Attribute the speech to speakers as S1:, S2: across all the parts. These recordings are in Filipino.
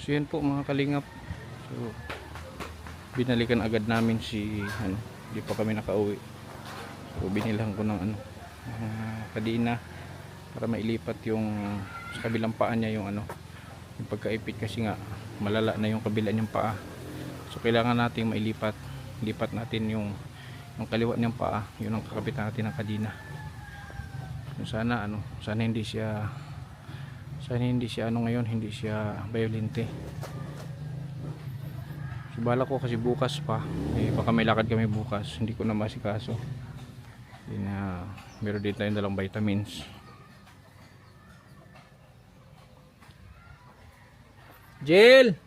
S1: So yan po mga kalingap. So binalikan agad namin si hindi pa kami nakauwi. So binilhan ko ng kadina para mailipat yung sa kabilang paa niya yung yung pagkaipit, kasi nga malala na yung kabila niyang paa. So kailangan nating mailipat. Lipat natin yung kaliwa niyang paa, yun ang kakabit natin ng kadina. So sana sana hindi siya ngayon, hindi siya violente. So bala ko kasi bukas pa, baka may lakad kami bukas, hindi ko na masikaso. Meron din tayong dalang vitamins. Jill!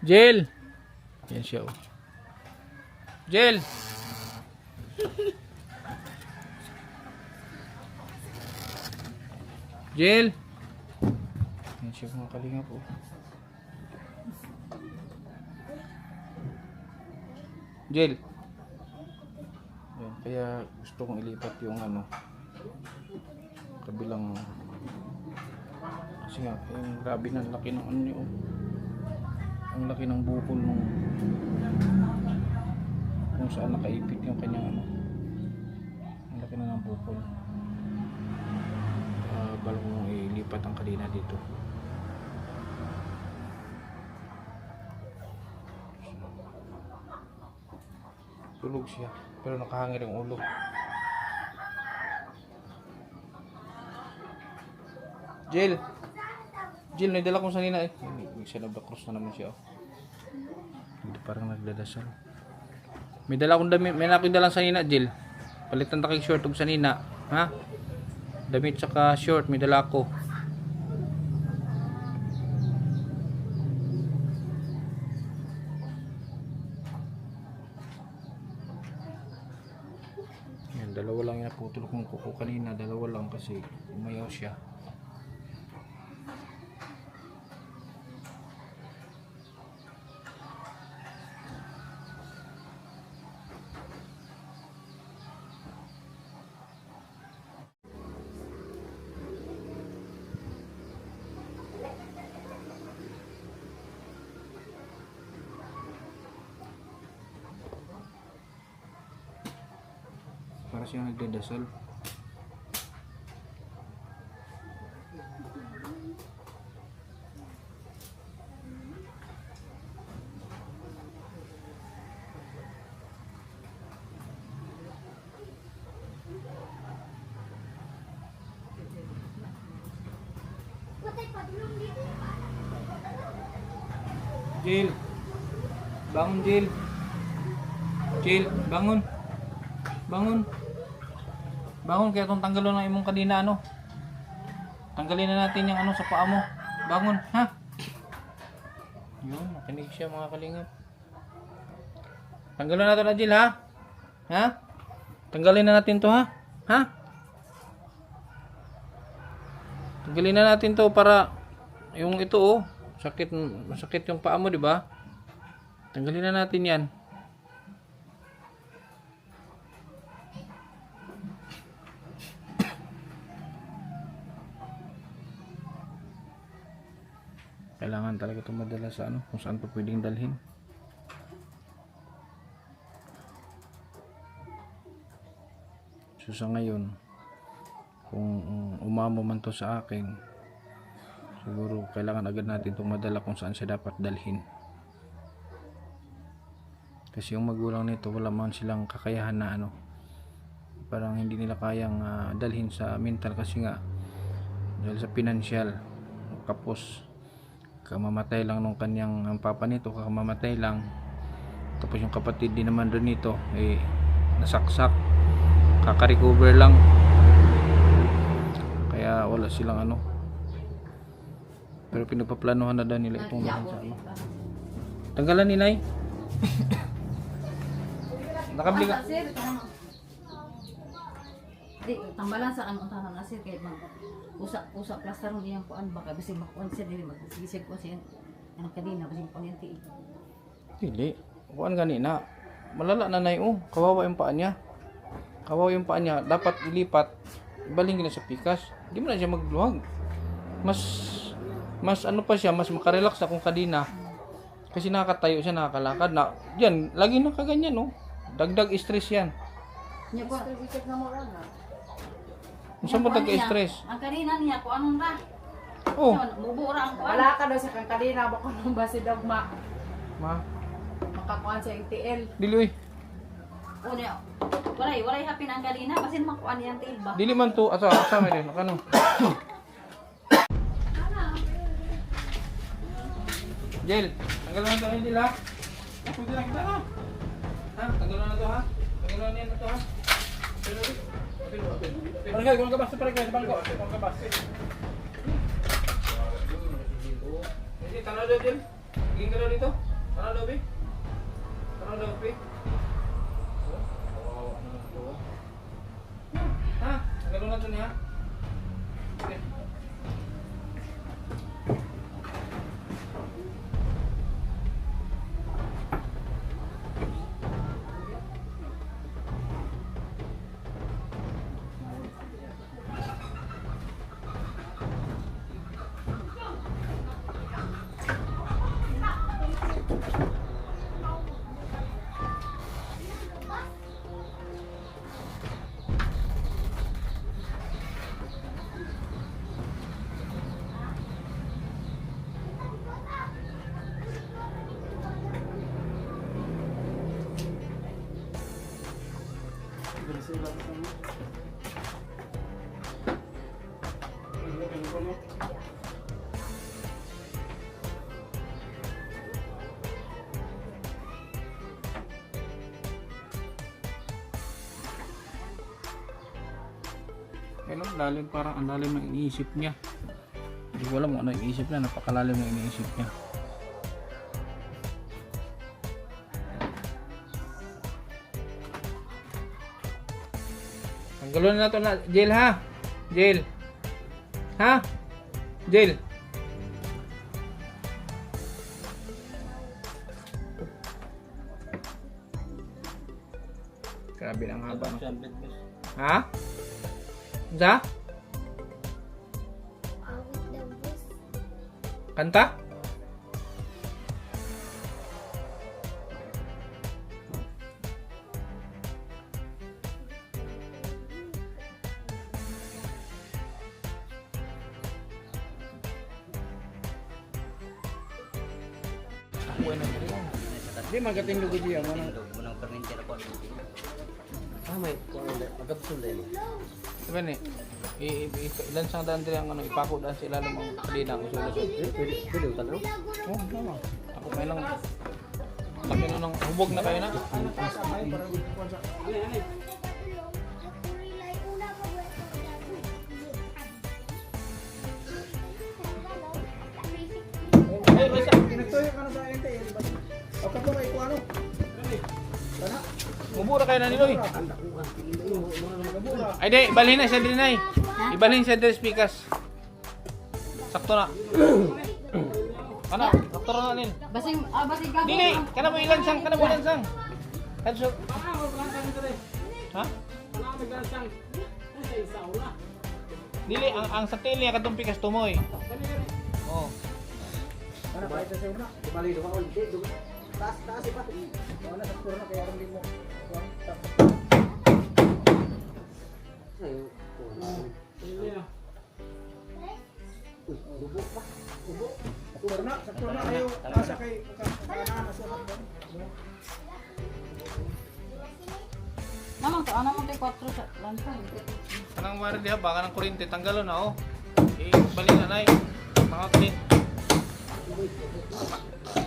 S1: Jill! Yan siya oh. Jill! Jill! Yan siya mga kalinga po. Jill! Yan, kaya gusto kong ilipat yung kabilang, kasi nga yung grabe ng laki ng niyo. Ang laki ng bukol nung kung saan nakaipit yung kanyang ang laki na ng bukol. Bala kong ilipat ang kadina dito. Tulog siya pero nakahangir ang ulo. Jill! Jill, naidala kong sanina eh. Siya nagda-cross na naman siya oh. Hindi, parang nagdadasal. May dala akong damit, may nakong dalang sanina, Jill. Palitan takig short ug sanina, ha? Damit saka short may dala ko. Yan, dalawa lang yung naputol kong kuko kanina, dalawa lang kasi umayaw siya. Para siyang nagdadasal. Jill, bangun Jill. Jill, bangun. Bangun. Bangun, kaya itong tanggalon ng imong kadina tanggalin na natin yung sa paa mo. Bangun, ha? Yun, makinig siya mga kalingap. Tanggalin natin na Jill, ha? Ha? Tanggalin na natin to, ha? Ha? Tanggalin na natin to para yung ito masakit yung paa mo, di ba? Tanggalin na natin yan. Kailangan talaga ito madala sa kung saan pa pwedeng dalhin. So sa ngayon, kung umamo man to sa akin, siguro kailangan agad natin itong madala kung saan siya dapat dalhin. Kasi yung magulang nito, wala man silang kakayahan na parang hindi nila kayang dalhin sa mental, kasi nga dahil sa financial. Tapos kamamatay lang nung kanyang papa nito, kamamatay lang. Tapos yung kapatid din naman doon nito nasaksak, kaka-recover lang, kaya wala silang pero pinapaplanuhan na daw nila itong lahat sa tanggalan ni Nay. Nakabili ka
S2: di tambalan sa untahan na sir kay usa plaster mo iyang kuan baka bisig makuan siya dili magsigisig ko siya ang kadina bisig panyanti.
S1: Dili kuan ganina malala na Nay kawawa yung paa niya. Kawawa yung paa niya, dapat ilipat, ibaling na sa pikas. Di mo na siya magluhag. Mas mas ano pa siya, mas makarelax akong kadina. Kasi nakakatayo siya, nakakalakad na. Yan, lagi nakaganyan, no. Dagdag stress yan.
S2: Niya po.
S1: Saan mo tagka-stress?
S2: Ang kanina niya ko anong ra?
S1: Oh,
S2: Mubura ang kuan.
S3: Wala ka daw sa kang kanina, baka nung ba si Dagma,
S1: ma.
S3: makakuan sa yung TL.
S1: Dili, uy.
S2: O niya. Walay hapin ang kanina kasi makuan niyang tail ba.
S1: Dili man to. Asa may rin. Ano? Jel, tanggalan na to, Jel, ha? Pwede na kita, ha? Ha? Tanggalan na to, ha? Tanggalan na yan na to, ha? Parang gulong kabas, parang gulong kabas, gulong kabas. Jadi, tanaw daw, Jel. Tingin ka daw dito. Tanaw daw, Bi. Tanaw daw, Bi. Ha? Tanggalan na to niya, ha? Okay. Ano, lalim, parang ang lalim ng iniisip niya. Hindi ko alam kung ano iniisip niya, napakalalim ng iniisip niya. Tanggalon na to na, Jel, ha? Jel. Ha? Jel. Grabe ang haba, no? Ha? Za? Kanta? Di magating lugo diya mo nang
S4: furniture po. May magkapsul din.
S1: diba ni? Ilan sang daan din ang ano, ipako daan sa ilalim ang kalina ang usulo.
S4: Pwede utang.
S1: Oh, tama. Ako may lang. Laki na ng hubog na kayo na. Mubura kayo na niloy. Ay di, ibalhin na siya din ay. Ibalhin siya din speakers. Sakto na. Ano? Sakto na nil.
S2: Basing gabi.
S1: Dili, kana mo ilan sang, kana mo ilan sang. Kadso. Ha? Dili, ang sa tail niya kadtong pikas tumoy. Oh.
S4: Ano ba ito sa una? Bali do ka ulit. Taas pa. Wala sa puro na kaya ron din mo. Sakto na kayo. Asa kay
S2: Namang to, ano mo kay 4 sa lansan.
S1: Kanang wire diha baka nang kuryente tanggalon na oh. Bali na nay. Makaklin.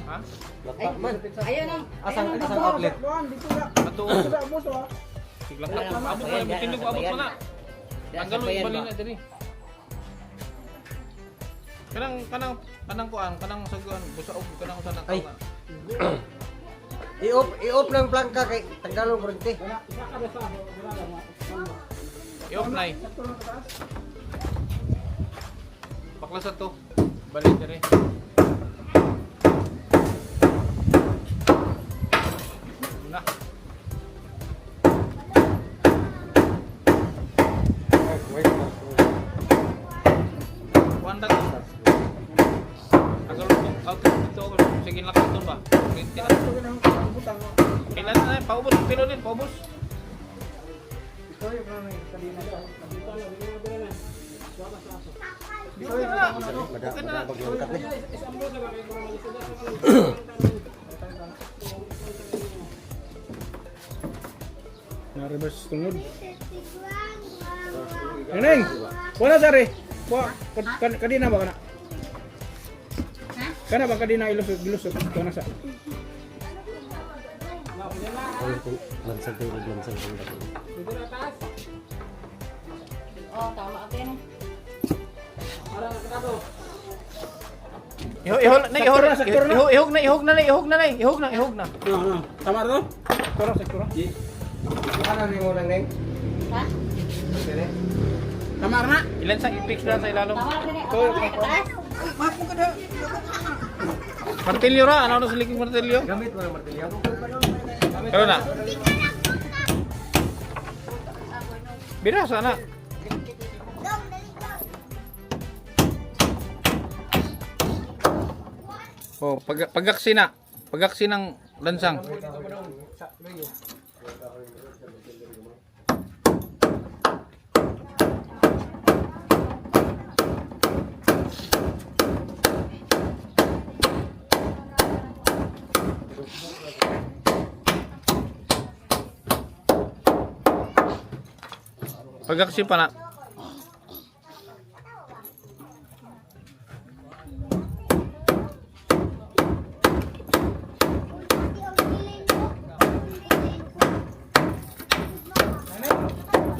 S1: Ha?
S2: Ayun ang
S4: Asang outlet.
S1: Atuo. Siglang ka. Abot pa yung tindog abot pa na. Tanggalon bali na diri. Kanang kuan, kanang saguan, busaog kanang usa na
S4: Ay.
S1: kauan.
S4: I-off lang plangka kay tanggalon kurente.
S1: I-off na eh. Bakla sa to. Balik diri. Na. Wanda. Ito, sige lang ito ba? 20 na.
S4: Ito ka nang butang.
S1: Kailan na, paubos, kilo din, paubos.
S4: Ito yung kanina daw. Dito na, dito na.
S1: Ito na. Okay na.
S4: Na-reverse tungod. Neng, wala sari. Kadina ba kana? Kana ba kadina ilusot kana sa?
S2: Oh, tama atin.
S1: Ihog na.
S4: Tama to? Sektora. Ano ni mo neng?
S2: Ha?
S4: Tama na.
S1: Ilan sa i-fix na sa ilalim?
S2: Tama atin.
S1: Ito,
S2: Taas.
S1: martilyo ra, ano sa likod martilyo?
S4: Gamit mo ng martilyo.
S1: Karo na. Bira sana. Oh, pagaksi na. Pagaksi ng lansang. Pagaksi pa na.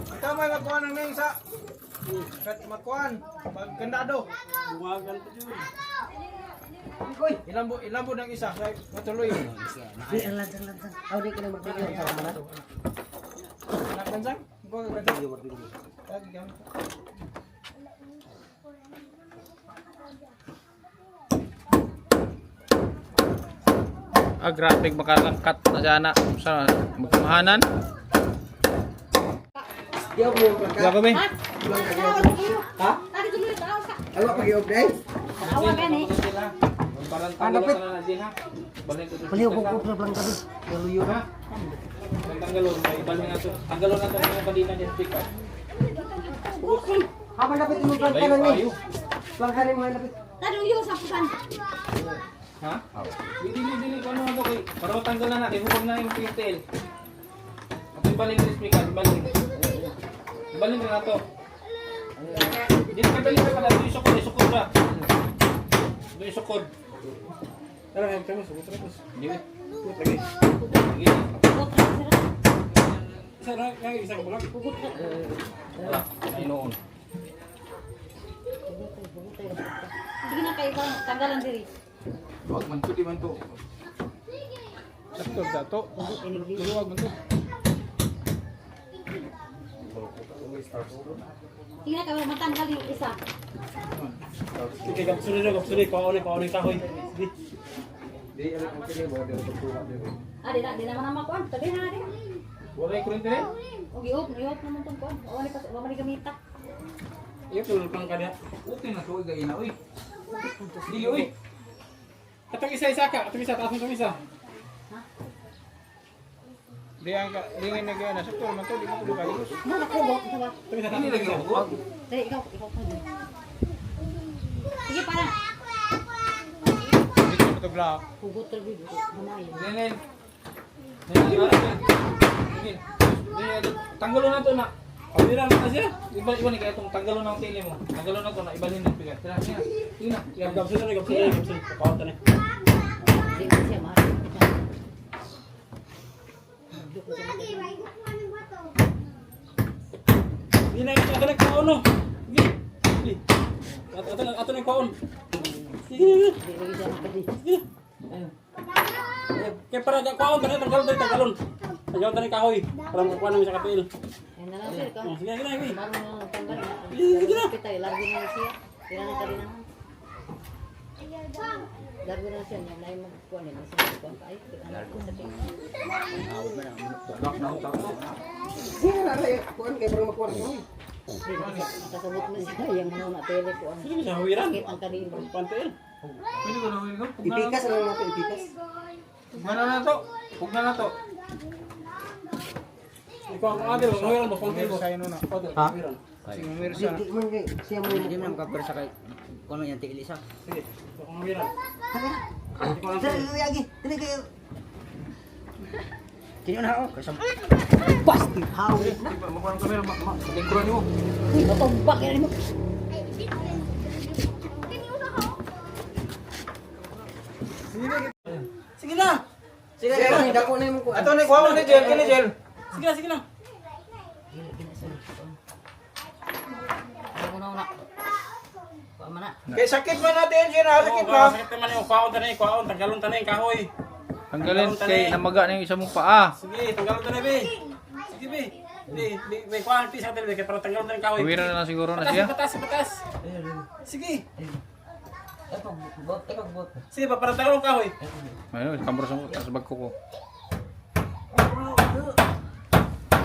S4: Ikaw may magkuhan ng neng sa magkuhan. Pagkandado. Buwagan pa yun. Ilambo ng isa. Matuloy.
S2: Di ang lansang. Aw di ko na magpapalagay sa kamera.
S4: Lansang?
S1: Graphic makalangkat na sana sa magkamahanan. Wala kami.
S4: Ha?
S2: Tadi tuloy tao sa.
S4: Ano pag-i-update?
S2: Awa ka ni.
S4: Dapat.
S2: Paliw ko lang kami.
S4: Naluyo ka?
S1: Tanggalon na ito ng kanina niya speaker.
S4: Habang dapat mo plangkanan ni. Plangkanan mo dapat.
S2: Tadi uyo sa pusan.
S1: Ha? Dili ko ano ako kay para matanggal na natin, huwag na yung PTL. Ako ibalik yung speaker, ibalik na to. Dili ka balik ka pala, isukod ba? Isukod.
S4: Tara, kami subot.
S1: Dili.
S4: Lagi. Sara, yang isang bulan.
S1: Wala, ay noon.
S2: Hindi na kayo tanggalan diri.
S1: Huwag man to, di man to.
S4: Sakto dato. Luwag man to.
S2: Hindi na kayo matanggal yung isa.
S4: Sige, kapsuli kaon kahoy. Di alam ko kini mo de pagtuwa de.
S2: Di naman naman kuan. Tabi na di.
S1: Wala yung kurente rin?
S2: Og iop naman tong kuan. O ni pa ni gamita.
S4: Iyo tulog kang kada.
S1: Okay na to, gaya na, uy. Dili, uy.
S4: Atong isa ka, atong isa taas mo isa.
S2: Ha?
S4: Di ang lingin na gana sakto man to di mo tulo kayo.
S2: Mana ko ba? Sa ba?
S4: Atong isa
S1: Ini lagi ako.
S2: Dali ikaw pa. Sige para.
S4: Dito mo to block.
S2: Hugot terbi gumayo.
S1: Nenen. Tanggalon na to na. Pabira na siya. Iba ni kaya itong tanggalon na ang tili mo. Tanggalon na to na ibalhin na pigat. Tira, sige. Sige na.
S4: Kapsuli na. Pakautan na.
S2: Di ko siya mahal.
S4: Di na ito na kaon no. Di. Ato na kaon. Sige.
S2: Di ko siya makadi.
S4: Kaya para kaon tanggalon. Tanggalon tani kahoy. Para makuha namin sa kapil.
S2: Yan na lang sir.
S4: Sige.
S2: Baru na tanggal na.
S4: Sige na.
S2: Kita lagi na siya. Tira na kali na. Lagi na siya niya na yung magkuhan nila sa kuhan pa. Ay, anak ko sa tingin.
S4: Sige na rin. Kuan kaya para makuha namin.
S2: Nakasabot na siya yung mga na tele ko.
S1: Sige, sa hawiran.
S2: Sakit ang kanina.
S1: Pantel. Pwede ko na hawiran ko.
S4: Ipikas na natin, ipikas.
S1: Pugna na to. Pugna na to. Ikaw ang adil, hawiran mo. Pantel ko.
S4: Ha?
S1: Sige, hawiran siya.
S4: Di mo siya mo
S5: Hindi mo nakapira sa kay kuno yung tiil isa.
S1: Sige, ikaw ang hawiran.
S4: Dali lagi. Dali kayo.
S5: Kini na ako kasam.
S4: Basti hawit na.
S1: Diba, makuha ng kamera. Matingkuran mo.
S2: Matumbak yan mo.
S1: Sige na.
S4: Sige, dako na mo ko.
S1: Ato ni kuha mo ni Jel, kini Jel. Sige na, sige na.
S2: Ako na una. Kuha mo na.
S1: Kay sakit man natin, Jel, sakit na. Sakit naman yung kuhaon tanay, kuhaon, tanggalon tanay kahoy.
S6: Tanggalin kay namaga na yung isa mong paa.
S1: Sige, tanggalon tanay, be. Sige, be. May kuhaon pisa tanay, kay para tanggalon tanay kahoy.
S6: Huwira na lang siguro na siya.
S1: Batas, batas. Sige.
S5: Pagbot, pagbot.
S1: Sige, para tanggalon kahoy.
S6: Ayun, kambros mo sa bag ko.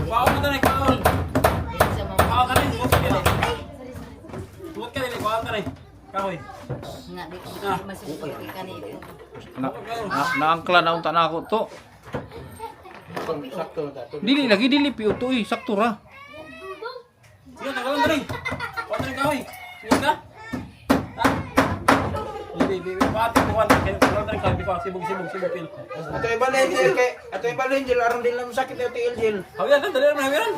S1: Kuhaon mo tanay, kuhaon.
S2: Isa mo.
S1: Kuhaon tanay, buot ka nila. Buot ka nila, kuhaon tanay. Kahoy.
S2: Nga, di
S1: Ah.
S2: masukot kay kanina.
S6: Naangkla na unta na ako to. Dili lagi dili piuto eh, sakto ra.
S1: Sige, tanggalon tanay. Kuhaon tanay kahoy. Sige ka. Ha? Bibi, pati kuhaon tanay, tanggalon tanay kahoy. Biko, sibog, pil.
S7: Ato iba na Angel kay ato iba na Angel aron din lang sakit yung Angel.
S1: Hawiran, dali na hawiran.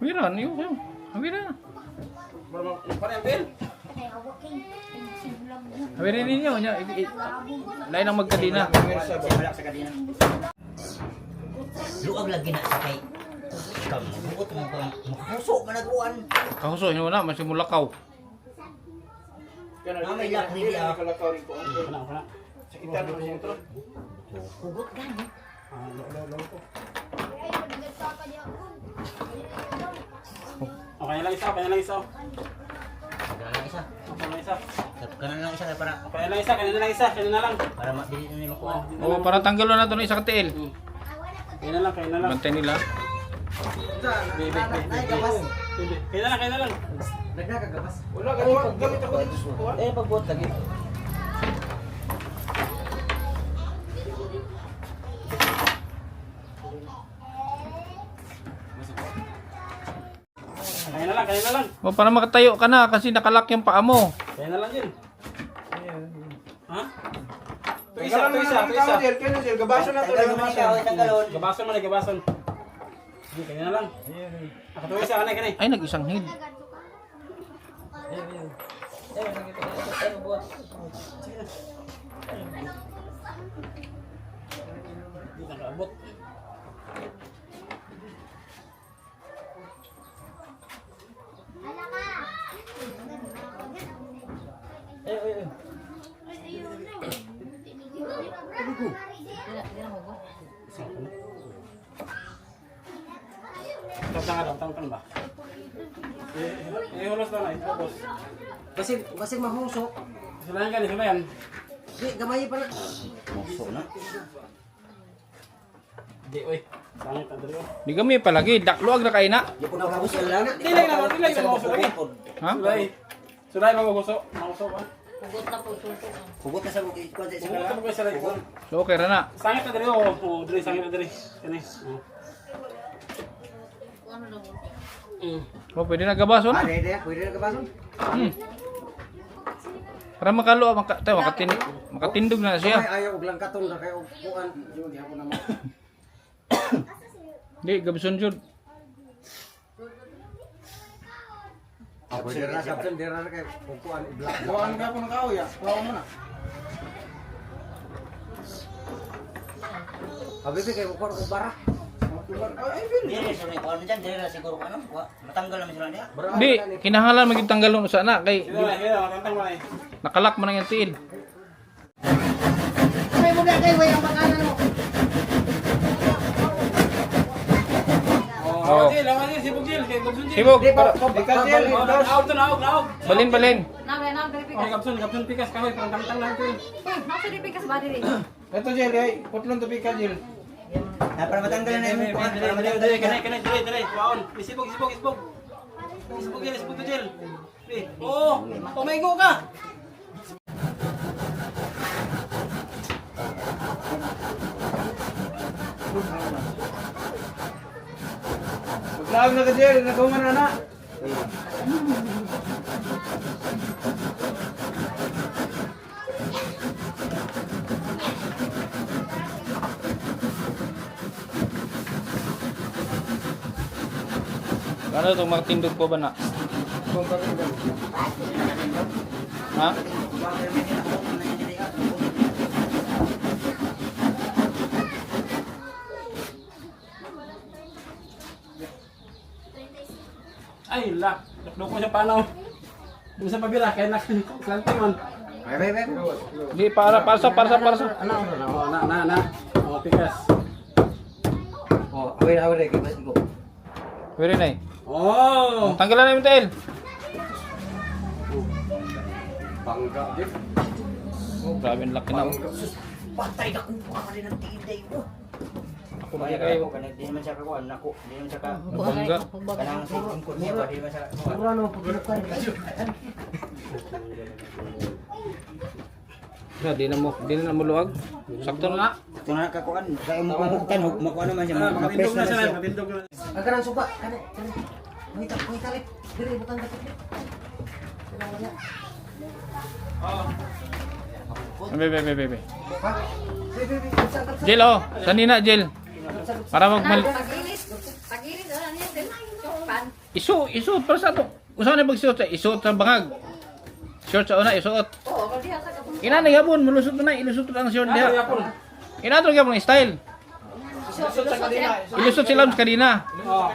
S6: Huwira, yun. Huwira.
S1: Para yung pil.
S6: Huwira ninyo. Lain ang magkadina.
S5: Wala sa kadina. Luag lagi na sa kay. Ikaw buot mo ka. Makahuso managuan.
S6: Kahuso, yun na, masimulakaw.
S7: Kana
S5: May lak rin dia.
S7: kalakaw rin ko.
S1: Kana, kana.
S7: Sakitan mo siya ito.
S2: Hugot ka niya.
S1: Okay lang isa, okay lang isa.
S5: Kana lang isa.
S1: Okay lang isa.
S5: Kana lang isa para
S1: Okay lang isa, kanina lang isa, kanina lang.
S5: para dili na nimo kuha.
S6: O, para tanggalon na ito ng isa katiil.
S1: Kanina lang, kanina lang.
S6: Bantay nila.
S1: Bibi. Kanina lang.
S4: Nagkakagabas.
S7: Wala ka gamit ako dito sa kuwan.
S5: Pagbot lagi.
S1: Kanina lang.
S6: O, para makatayo ka na kasi nakalak yung paa mo.
S1: Kanina lang yun. Ha?
S7: Tuisa. Angel, kaya Angel gabaso na to, gabaso.
S5: Tanggalon.
S1: Gabason mo na, gabason. Sige, kanina lang. Ako to isa, kanay, kanay.
S6: Ay, nag-isang hid.
S5: Pagbot.
S1: Hindi nakaabot.
S2: Hindi na hugot.
S1: Tang ba? Hulos na na, tapos.
S4: Kasi mahusok.
S1: Sulayan ka, sulayan.
S4: Di gamay pa na.
S5: Muso na.
S1: Di, oy. Sangit na dali,
S6: Di kami palagi. Dakluag na kayo na.
S5: Di ko na kahuso lang.
S1: Dilay naman, dilay ka mahuso lagi.
S6: Ha?
S1: Sulay maguguso. Maguso ka.
S2: Hugot na po, sultok.
S5: Hugot na sa bukid ko sa
S1: Subukan mo kayo sa likod.
S6: So, okay ra na.
S1: Sangit na dali, oh. Dali, sangit na dali. Kani.
S2: Ano na mo?
S6: O, pwede na gabason.
S4: Dede, pwede na gabason.
S6: Para makalo, makatindog na siya.
S4: Ay ayaw og lang katon na kay og kuan. Yun di ako na mo.
S6: Di, gabason jud.
S4: Pwede na sabsan di na kay og kuan i-block.
S7: Kuwan nga po ng kahoy, ah. Kuwan mo na.
S4: Habibi kay kuan og bara.
S7: Ay, Angel.
S5: Dili sa may kuan diyan, dili na siguro ano, matanggal naman sila niya.
S6: Di, kinahanglan magitanggalon sa na kay
S1: Sila, sila, matantang mo na eh.
S6: nakalak man ang tiil.
S4: Ay mo na kay way ang pangalan mo.
S6: Oh.
S1: Lawan sibog Jil, kay Gabson Jil.
S6: Sibog,
S4: Di ba?
S7: Angel.
S1: Naog to, naog.
S6: balin.
S2: Naam, dali
S1: Okay,
S2: pikas.
S1: Gabson pikas kahoy, parang tangtang lang ito eh.
S2: Nasa di pikas ba dili?
S7: Ito Jel, ay putlon to bika Jel.
S5: Para matanggal na yung kuan, para matanggal.
S1: Dali, kanay, dali. Kuwaon. Isibog.
S4: Facebook to Jel. Oo, pumaigo ka.
S7: Maglaag na ka, Jel. Nagawa na na.
S6: Ano itong mga tindog po ba na? Ha?
S4: Ay, lak. Loko siya panaw. Doon sa pabila, kaya naklantingon.
S6: Di, para sa.
S4: Ano? Na. Oh, pikas.
S5: Oh, away kay basi ko.
S6: Pwede na eh.
S4: Oh!
S6: Tanggalan na yung tail.
S4: Bangga, Jel.
S6: Oh, grabe ang laki na.
S5: Patay na kung pa rin ang tinday mo.
S6: Ako ba kayo?
S5: Di naman siya kakuan, nako. Di naman siya ka.
S6: Bangga.
S5: Kanang sa ingkod niya ba, di naman siya kakuan.
S4: Mura no, pagkakuan.
S6: Di na mo luwag. Sakto na.
S5: Ito na kakuan. Kaya mo kumuktan, makuha naman siya.
S4: Matindog na siya, matindog na. Ang kanang suba, kani. Wait, diri butang dapat.
S6: Bebe. Jel, oh. Sanina, Jel. Para magmal...
S2: Tagilis, ano yan din? Pan.
S6: Isuot para sa ito. Usahan na magsuot sa isuot sa bangag. Short sa una, isuot.
S2: Oo, kasi sa kapag
S6: Ina na gabon, mulusot na ilusot na ang short diha. Ina to gyapon style. Ilusot sila sa kanina.
S4: Oh.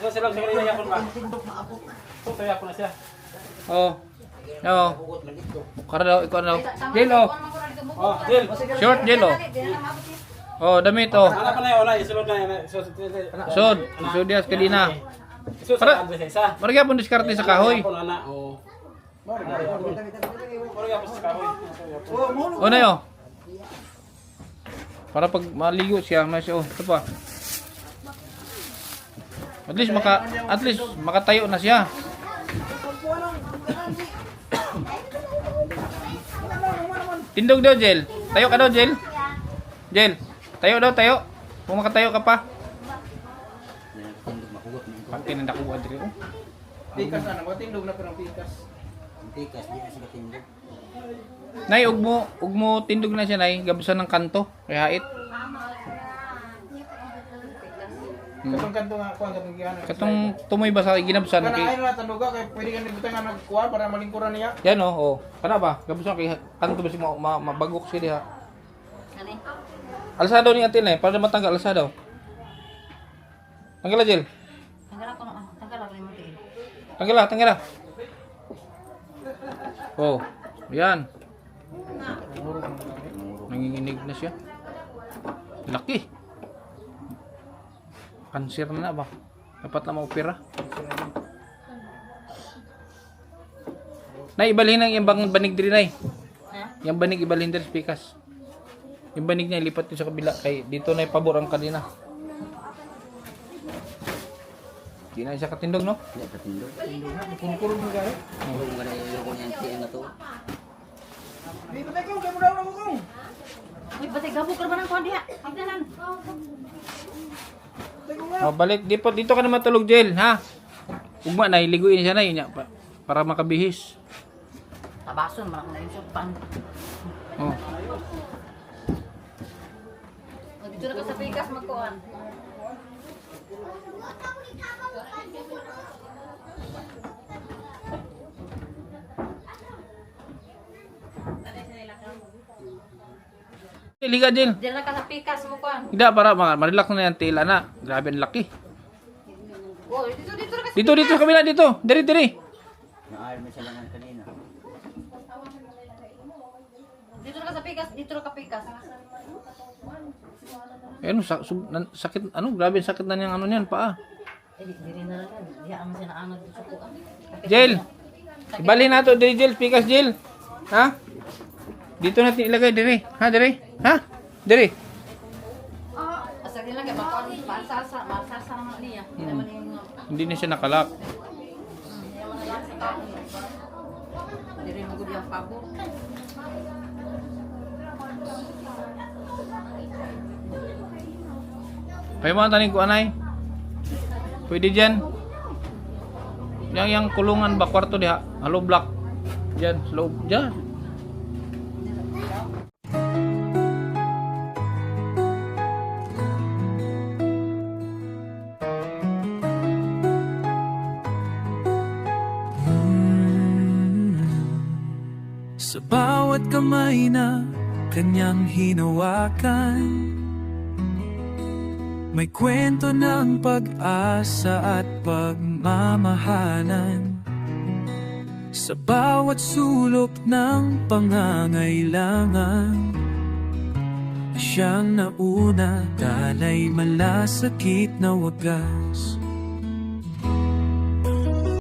S4: Ito sila sa kanila yapon ba? Ito yapon na siya.
S6: Oh. Oh. Kara daw, ikaw daw. Jel, oh.
S4: Oh, Jel.
S6: Short, Jel, oh. Oh, damit, oh.
S4: Ano pa na yun? Isulod na yan.
S6: Sod. Isod diha sa kanina.
S4: Isulod sa kanila isa.
S6: Mara gyapon diskarte sa kahoy.
S4: Yapon, ana. Oh. Mura yapon sa kahoy.
S6: O na yo. Para pag maligo siya, may siya, oh, ito pa. At least makatayo na siya. Tindog daw, Jel. Tayo ka daw, Jel. Jel, tayo daw, tayo. Kung makatayo ka pa. Pagkin na nakuha dito. Oh.
S7: Pikas na. Matindog na pero pikas.
S5: Tikas, di na siya katindog.
S6: Nay, ug mo tindog na siya, nay. Gabusan ng kanto. Kaya hait.
S7: Katong kanto nga kuan katong giana.
S6: Katong tumoy ba sa ginabsan?
S7: Kana
S6: Kay,
S7: ay na tanuga kay pwede ka nibutang nga nagkuha para malingkuran niya.
S6: yan oh, oh. Kana ba? Gabusan kay kanto ba si mabagok siya diha.
S2: Ano eh?
S6: Alsado ni atin eh, para matanggal alsado. Tanggal Jel.
S2: Tanggal ako yung matiin.
S6: Tanggal. Oh, yan. Nanginginig na siya. Laki. Cancer na ba? Dapat na maopera. Nay, ibalhin ang yung banig diri, nay.
S2: Ha?
S6: Yung banig ibalhin diri sa pikas. Yung banig niya ilipat din sa kabila kay dito na ipabor ang kanina. Di na siya katindog, no?
S5: Di katindog.
S7: Kurkurong mo gari.
S5: Kung gana yung yung tiyan na to.
S7: Di patay ko kay mudaw na ko kong.
S2: Uy, batay gabog ka naman ang kuhan diha. Hagdanan.
S6: Oh, balik dito ka na matulog, Jel, ha? Ugma na iliguin siya na yun para makabihis.
S2: Tabason, malak na yun siya. Pan.
S6: Oh.
S2: O, dito na ka sa pikas magkuhan.
S6: Liga, Jel.
S2: Diyan na ka sa pikas mo kuhan.
S6: Hindi, para ma-relax na yan tila na. Grabe ang laki.
S2: Oh, dito na ka sa
S6: Dito sa kabila, dito. Diri.
S5: Naayar mo siya lang kanina.
S2: Dito na ka sa pikas, dito na ka pikas.
S6: Ano, sakit, grabe ang sakit na niyang ano niyan, paa.
S2: Eh, diri na lang. Diya ang sinaanod sa kuhan.
S6: Jel, ibalhin na to, diri, Jel. Pikas, Jel. Ha? Dito natin ilagay, diri. Ha, diri? Ha? Diri.
S2: Asa nila kay bakon masasa naman niya. Hindi naman yung
S6: Hindi na siya nakalak.
S2: Hindi rin magod yung pabo.
S6: Kaya mga tanig ko, anay. Pwede dyan. Yang kulungan ba, kwarto diha. Halo block. Dyan, slow. Dyan.
S8: Sa bawat kamay na kanyang hinawakan, may kwento ng pag-asa at pagmamahalan. Sa bawat sulok ng pangangailangan, siyang nauna, dalay malasakit na wagas.